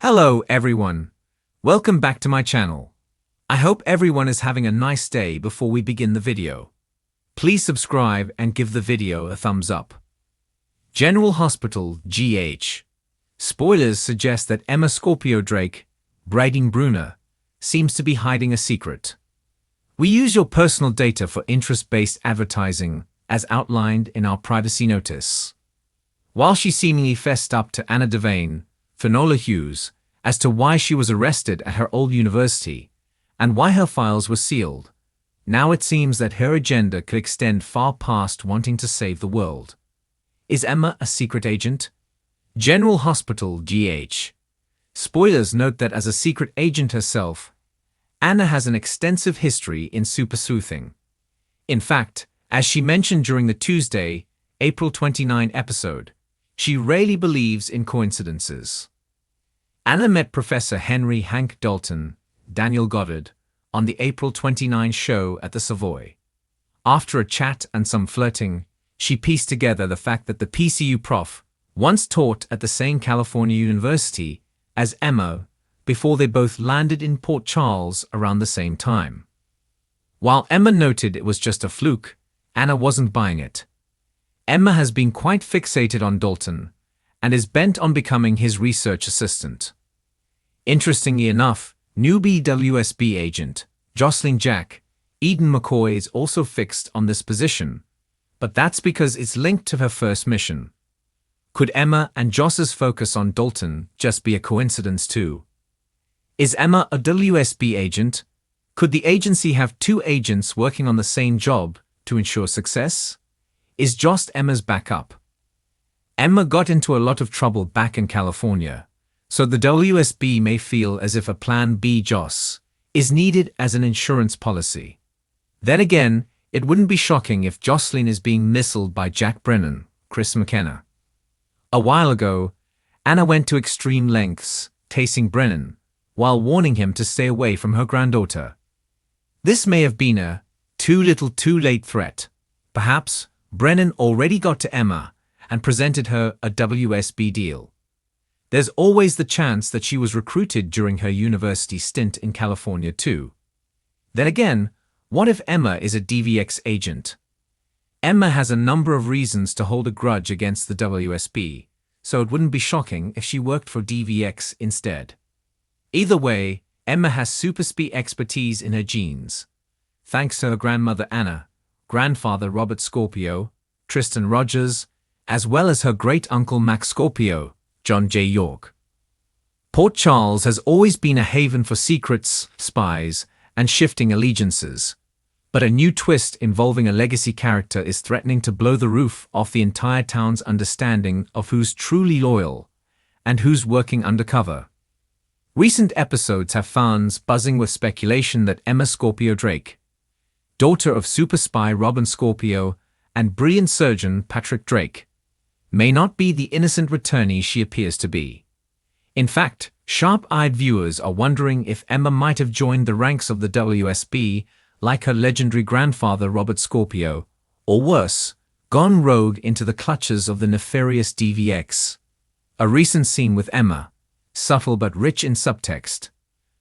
Hello everyone. Welcome back to my channel. I hope everyone is having a nice day before we begin the video. Please subscribe and give the video a thumbs up. General Hospital, GH. Spoilers suggest that Emma Scorpio Drake, Brading Bruner, seems to be hiding a secret. We use your personal data for interest-based advertising, as outlined in our privacy notice. While she seemingly fessed up to Anna Devane, Finola Hughes, as to why she was arrested at her old university, and why her files were sealed, now it seems that her agenda could extend far past wanting to save the world. Is Emma a secret agent? General Hospital, GH. Spoilers note that as a secret agent herself, Anna has an extensive history in super sleuthing. In fact, as she mentioned during the Tuesday, April 29 episode, she rarely believes in coincidences. Anna met Professor Henry Hank Dalton, Daniel Goddard, on the April 29 show at the Savoy. After a chat and some flirting, she pieced together the fact that the PCU prof once taught at the same California university as Emma before they both landed in Port Charles around the same time. While Emma noted it was just a fluke, Anna wasn't buying it. Emma has been quite fixated on Dalton and is bent on becoming his research assistant. Interestingly enough, newbie WSB agent Jocelyn Jack Eden McCoy is also fixed on this position, but that's because it's linked to her first mission. Could Emma and Joss's focus on Dalton just be a coincidence too? Is Emma a WSB agent? Could the agency have two agents working on the same job to ensure success? Is Joss Emma's backup? Emma got into a lot of trouble back in California, so the WSB may feel as if a Plan B Joss is needed as an insurance policy. Then again, it wouldn't be shocking if Jocelyn is being missiled by Jack Brennan, Chris McKenna. A while ago, Anna went to extreme lengths, tasing Brennan, while warning him to stay away from her granddaughter. This may have been a too little too late threat. Perhaps Brennan already got to Emma and presented her a WSB deal. There's always the chance that she was recruited during her university stint in California too. Then again, what if Emma is a DVX agent? Emma has a number of reasons to hold a grudge against the WSB, so it wouldn't be shocking if she worked for DVX instead. Either way, Emma has super spy expertise in her genes, thanks to her grandmother Anna, grandfather Robert Scorpio, Tristan Rogers, as well as her great-uncle Max Scorpio, John J. York. Port Charles has always been a haven for secrets, spies, and shifting allegiances, but a new twist involving a legacy character is threatening to blow the roof off the entire town's understanding of who's truly loyal and who's working undercover. Recent episodes have fans buzzing with speculation that Emma Scorpio Drake, daughter of super spy Robin Scorpio and brilliant surgeon Patrick Drake, may not be the innocent returnee she appears to be. In fact, sharp-eyed viewers are wondering if Emma might have joined the ranks of the WSB like her legendary grandfather Robert Scorpio, or worse, gone rogue into the clutches of the nefarious DVX. A recent scene with Emma, subtle but rich in subtext,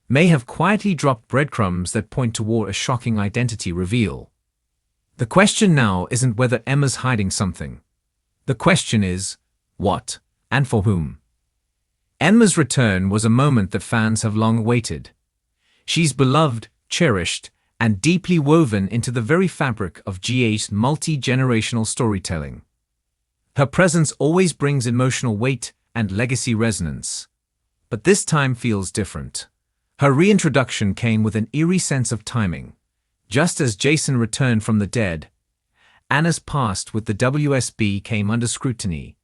may have quietly dropped breadcrumbs that point toward a shocking identity reveal. The question now isn't whether Emma's hiding something. The question is, what, and for whom? Emma's return was a moment that fans have long awaited. She's beloved, cherished, and deeply woven into the very fabric of GH's multi-generational storytelling. Her presence always brings emotional weight and legacy resonance. But this time feels different. Her reintroduction came with an eerie sense of timing. Just as Jason returned from the dead, Anna's past with the WSB came under scrutiny,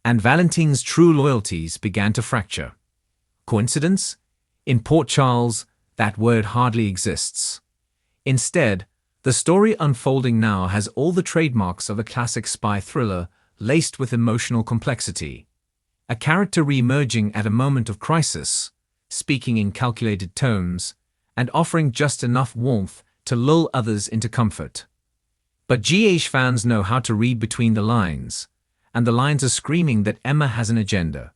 and Valentine's true loyalties began to fracture. Coincidence? In Port Charles, that word hardly exists. Instead, the story unfolding now has all the trademarks of a classic spy thriller laced with emotional complexity. A character re-emerging at a moment of crisis, speaking in calculated tones, and offering just enough warmth to lull others into comfort. But GH fans know how to read between the lines, and the lines are screaming that Emma has an agenda.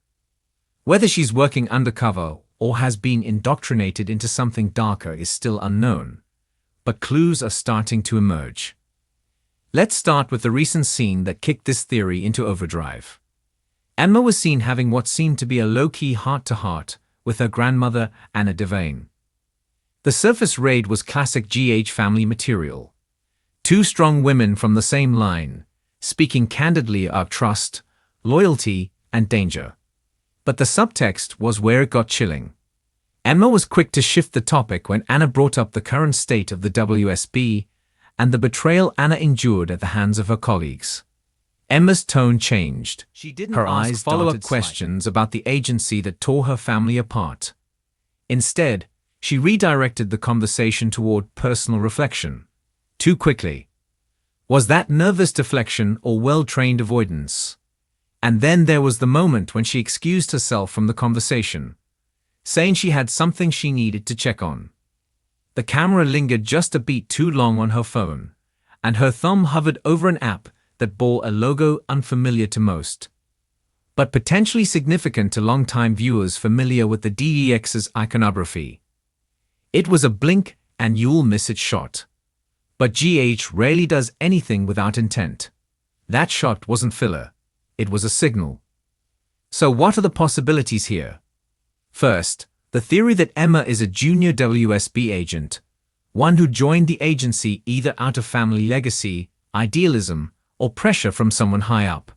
Whether she's working undercover or has been indoctrinated into something darker is still unknown, but clues are starting to emerge. Let's start with the recent scene that kicked this theory into overdrive. Emma was seen having what seemed to be a low-key heart-to-heart with her grandmother, Anna Devane. The surface raid was classic GH family material. Two strong women from the same line, speaking candidly of trust, loyalty, and danger. But the subtext was where it got chilling. Emma was quick to shift the topic when Anna brought up the current state of the WSB and the betrayal Anna endured at the hands of her colleagues. Emma's tone changed. Her eyes follow-up questions about the agency that tore her family apart. Instead, she redirected the conversation toward personal reflection. Too quickly. Was that nervous deflection or well-trained avoidance? And then there was the moment when she excused herself from the conversation, saying she had something she needed to check on. The camera lingered just a beat too long on her phone, and her thumb hovered over an app that bore a logo unfamiliar to most, but potentially significant to long-time viewers familiar with the DVX's iconography. It was a blink and you'll miss it shot. But GH rarely does anything without intent. That shot wasn't filler. It was a signal. So what are the possibilities here? First, the theory that Emma is a junior WSB agent, one who joined the agency either out of family legacy, idealism, or pressure from someone high up.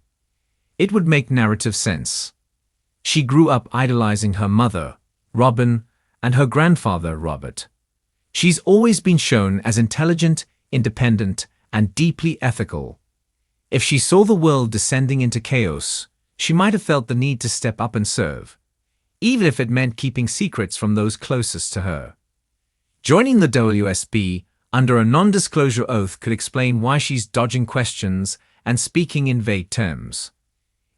It would make narrative sense. She grew up idolizing her mother, Robin, and her grandfather, Robert. She's always been shown as intelligent, independent, and deeply ethical. If she saw the world descending into chaos, she might have felt the need to step up and serve, even if it meant keeping secrets from those closest to her. Joining the WSB under a non-disclosure oath could explain why she's dodging questions and speaking in vague terms.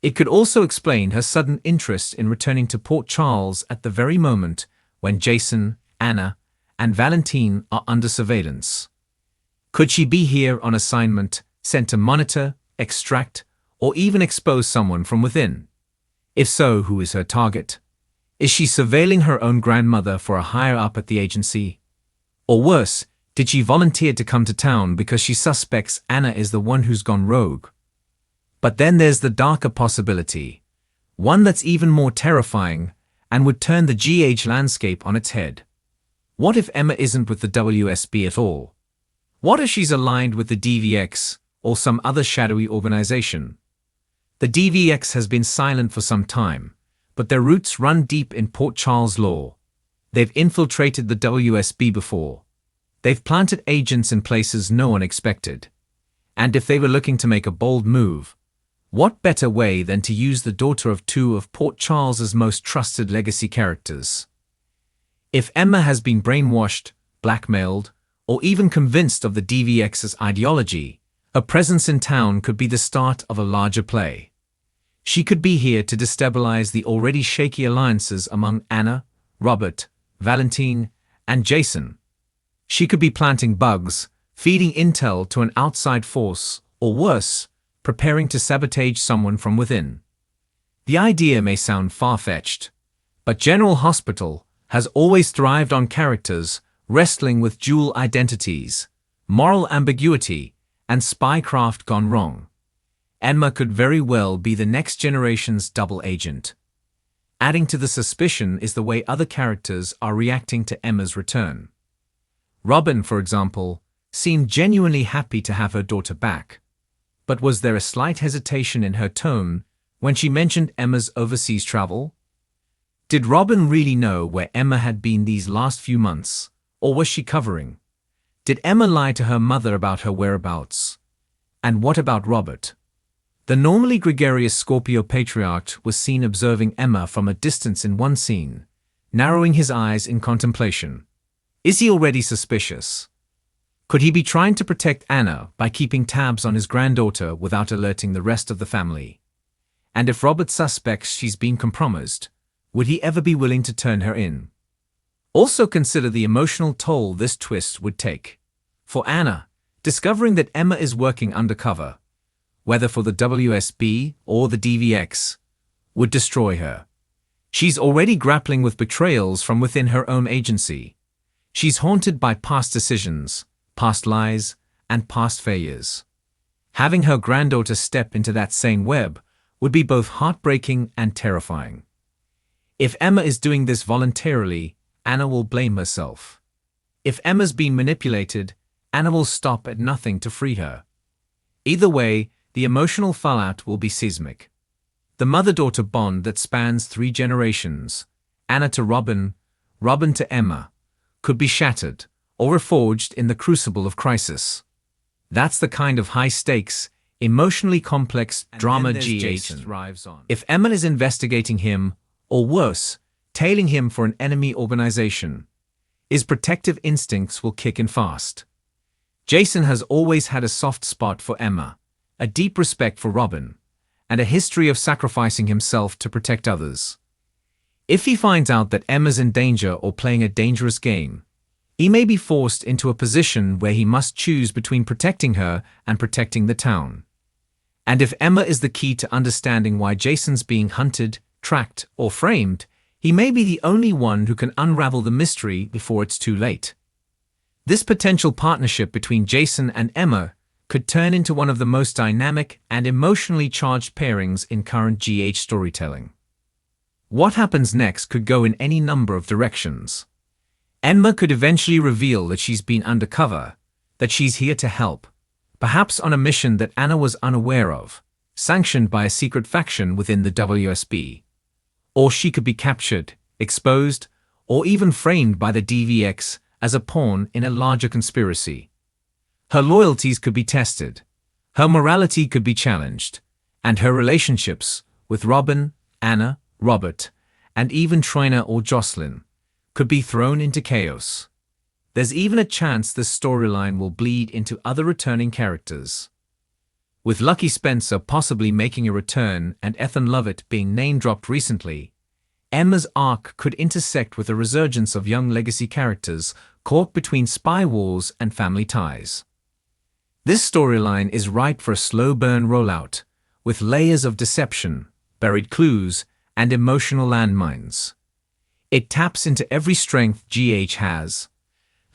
It could also explain her sudden interest in returning to Port Charles at the very moment when Jason, Anna, and Valentine are under surveillance. Could she be here on assignment, sent to monitor, extract, or even expose someone from within? If so, who is her target? Is she surveilling her own grandmother for a higher up at the agency? Or worse, did she volunteer to come to town because she suspects Anna is the one who's gone rogue? But then there's the darker possibility, one that's even more terrifying and would turn the GH landscape on its head. What if Emma isn't with the WSB at all? What if she's aligned with the DVX or some other shadowy organization? The DVX has been silent for some time, but their roots run deep in Port Charles law. They've infiltrated the WSB before. They've planted agents in places no one expected. And if they were looking to make a bold move, what better way than to use the daughter of two of Port Charles's most trusted legacy characters? If Emma has been brainwashed, blackmailed, or even convinced of the DVX's ideology, her presence in town could be the start of a larger play. She could be here to destabilize the already shaky alliances among Anna, Robert, Valentine, and Jason. She could be planting bugs, feeding intel to an outside force, or worse, preparing to sabotage someone from within. The idea may sound far-fetched, but General Hospital has always thrived on characters wrestling with dual identities, moral ambiguity, and spycraft gone wrong. Emma could very well be the next generation's double agent. Adding to the suspicion is the way other characters are reacting to Emma's return. Robin, for example, seemed genuinely happy to have her daughter back. But was there a slight hesitation in her tone when she mentioned Emma's overseas travel? Did Robin really know where Emma had been these last few months, or was she covering? Did Emma lie to her mother about her whereabouts? And what about Robert? The normally gregarious Scorpio patriarch was seen observing Emma from a distance in one scene, narrowing his eyes in contemplation. Is he already suspicious? Could he be trying to protect Anna by keeping tabs on his granddaughter without alerting the rest of the family? And if Robert suspects she's been compromised, would he ever be willing to turn her in? Also consider the emotional toll this twist would take. For Anna, discovering that Emma is working undercover, whether for the WSB or the DVX, would destroy her. She's already grappling with betrayals from within her own agency. She's haunted by past decisions, past lies, and past failures. Having her granddaughter step into that same web would be both heartbreaking and terrifying. If Emma is doing this voluntarily, Anna will blame herself. If Emma's been manipulated, Anna will stop at nothing to free her. Either way, the emotional fallout will be seismic. The mother-daughter bond that spans 3 generations, Anna to Robin, Robin to Emma, could be shattered or reforged in the crucible of crisis. That's the kind of high-stakes, emotionally complex drama GH thrives on. If Emma is investigating him, or worse, tailing him for an enemy organization, his protective instincts will kick in fast. Jason has always had a soft spot for Emma, a deep respect for Robin, and a history of sacrificing himself to protect others. If he finds out that Emma's in danger or playing a dangerous game, he may be forced into a position where he must choose between protecting her and protecting the town. And if Emma is the key to understanding why Jason's being hunted, tracked, or framed, he may be the only one who can unravel the mystery before it's too late. This potential partnership between Jason and Emma could turn into one of the most dynamic and emotionally charged pairings in current GH storytelling. What happens next could go in any number of directions. Emma could eventually reveal that she's been undercover, that she's here to help, perhaps on a mission that Anna was unaware of, sanctioned by a secret faction within the WSB. Or she could be captured, exposed, or even framed by the DVX as a pawn in a larger conspiracy. Her loyalties could be tested, her morality could be challenged, and her relationships with Robin, Anna, Robert, and even Trina or Jocelyn could be thrown into chaos. There's even a chance this storyline will bleed into other returning characters. With Lucky Spencer possibly making a return and Ethan Lovett being name-dropped recently, Emma's arc could intersect with a resurgence of young legacy characters caught between spy wars and family ties. This storyline is ripe for a slow-burn rollout, with layers of deception, buried clues, and emotional landmines. It taps into every strength GH has: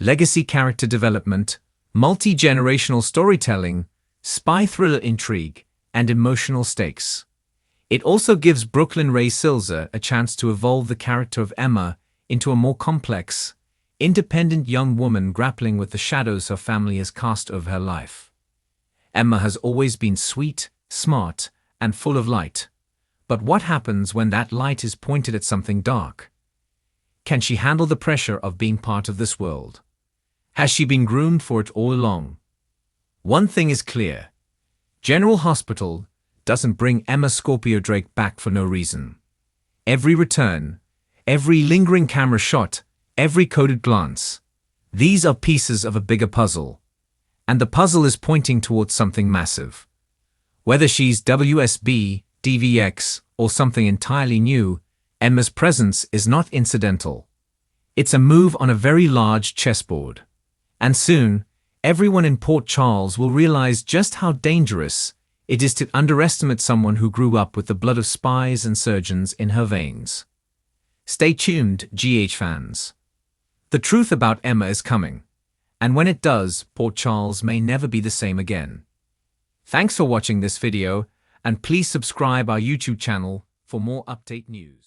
legacy character development, multi-generational storytelling, spy thriller intrigue, and emotional stakes. It also gives Brooklyn Ray Silzer a chance to evolve the character of Emma into a more complex, independent young woman grappling with the shadows her family has cast over her life. Emma has always been sweet, smart, and full of light. But what happens when that light is pointed at something dark? Can she handle the pressure of being part of this world? Has she been groomed for it all along? One thing is clear: General Hospital doesn't bring Emma Scorpio Drake back for no reason. Every return, every lingering camera shot, every coded glance, these are pieces of a bigger puzzle. And the puzzle is pointing towards something massive. Whether she's WSB, DVX, or something entirely new, Emma's presence is not incidental. It's a move on a very large chessboard. And soon, everyone in Port Charles will realize just how dangerous it is to underestimate someone who grew up with the blood of spies and surgeons in her veins. Stay tuned, GH fans. The truth about Emma is coming. And when it does, Port Charles may never be the same again. Thanks for watching this video, and please subscribe our YouTube channel for more update news.